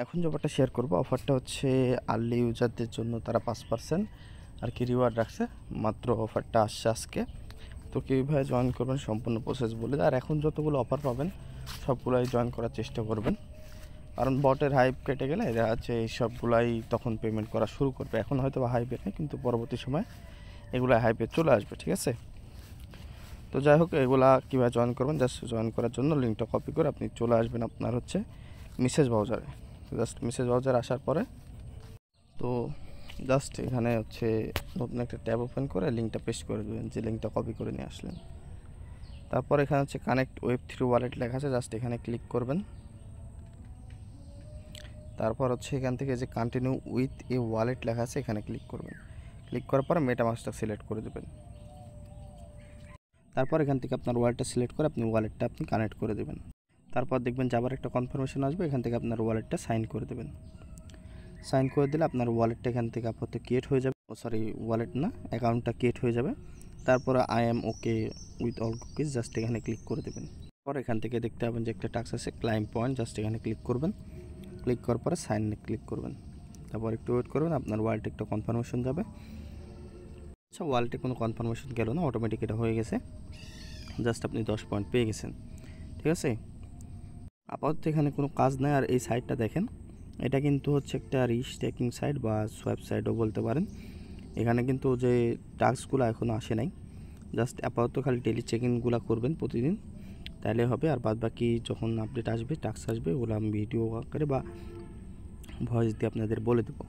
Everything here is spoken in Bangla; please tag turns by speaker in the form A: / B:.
A: এখন যে অফারটা শেয়ার করবো, অফারটা হচ্ছে আর্লি ইউজারদের জন্য, তারা 5% আর কি রিওয়ার্ড রাখছে। মাত্র অফারটা আসছে আজকে। তো কীভাবে জয়েন করবেন সম্পূর্ণ প্রসেস বলে। আর এখন যতগুলো অফার পাবেন সবগুলাই জয়েন করার চেষ্টা করবেন, কারণ বটের হাইপ কেটে গেলে এরা হচ্ছে এই সবগুলাই তখন পেমেন্ট করা শুরু করবে। এখন হয়তো বা হাইপে নেই, কিন্তু পরবর্তী সময় এগুলো হাইপে চলে আসবে, ঠিক আছে? তো যাই হোক, এগুলা কীভাবে জয়েন করবেন, জাস্ট জয়েন করার জন্য লিঙ্কটা কপি করে আপনি চলে আসবেন আপনার হচ্ছে মেসেজ ব্রাউজারে। জাস্ট মেসেজ ব্রাউজারে আসার পরে তো জাস্ট এখানে হচ্ছে নতুন একটা ট্যাব ওপেন করে লিঙ্কটা পেস্ট করে দেবেন, যে লিঙ্কটা কপি করে নিয়ে আসলেন। তারপর এখানে হচ্ছে কানেক্ট ওয়েব3 ওয়ালেট লেখা আছে, জাস্ট এখানে ক্লিক করবেন। তারপর হচ্ছে এখান থেকে যে কন্টিনিউ উইথ এ ওয়ালেট লেখা আছে এখানে ক্লিক করবেন। ক্লিক করার পর মেটামাস্কটা সিলেক্ট করে দেবেন। তারপর এখান থেকে আপনার ওয়ালেটটা সিলেক্ট করে আপনি ওয়ালেটটা আপনি কানেক্ট করে দেবেন। তারপর দেখবেন যাবার একটা কনফার্মেশন আসবে, এখান থেকে আপনার ওয়ালেটটা সাইন করে দেবেন। সাইন করে দিলে আপনার ওয়ালেটটা এখান থেকে আপাতত ক্রিয়েট হয়ে যাবে। ওয়ালেট না, অ্যাকাউন্টটা ক্রিয়েট হয়ে যাবে। তারপরে I am okay with all cookies, just এখানে ক্লিক করে দেবেন। পর এখান থেকে দেখতে পাবেন যে একটা টাস্ক আছে ক্লাইম পয়েন্ট, জাস্ট এখানে ক্লিক করবেন। ক্লিক করার পরে সাইনে ক্লিক করবেন। তারপর একটু ওয়েট করবেন, আপনার ওয়ালেটে একটা কনফার্মেশন যাবে। আচ্ছা, ওয়ালেটে কোনো কনফার্মেশন গেল না, অটোমেটিক এটা হয়ে গেছে। জাস্ট আপনি 10 পয়েন্ট পেয়ে গেছেন, ঠিক আছে? আপাতত এখানে কোনো কাজ নাই। আর এই সাইটটা দেখেন, এটা কিন্তু হচ্ছে একটা রিস্টেকিং সাইট বা সোয়াইপ সাইটও বলতে পারেন। এখানে কিন্তু যে টাস্কগুলো এখনও আসে নাই, জাস্ট আপাতত খালি ডেলি চেকিংগুলো করবেন প্রতিদিন, তাহলে হবে। আর বাদ বাকি যখন আপডেট আসবে, টাস্ক আসবে, ওগুলো আমি ভিডিও আকারে বা ভয়েস দিয়ে আপনাদের বলে দেবো।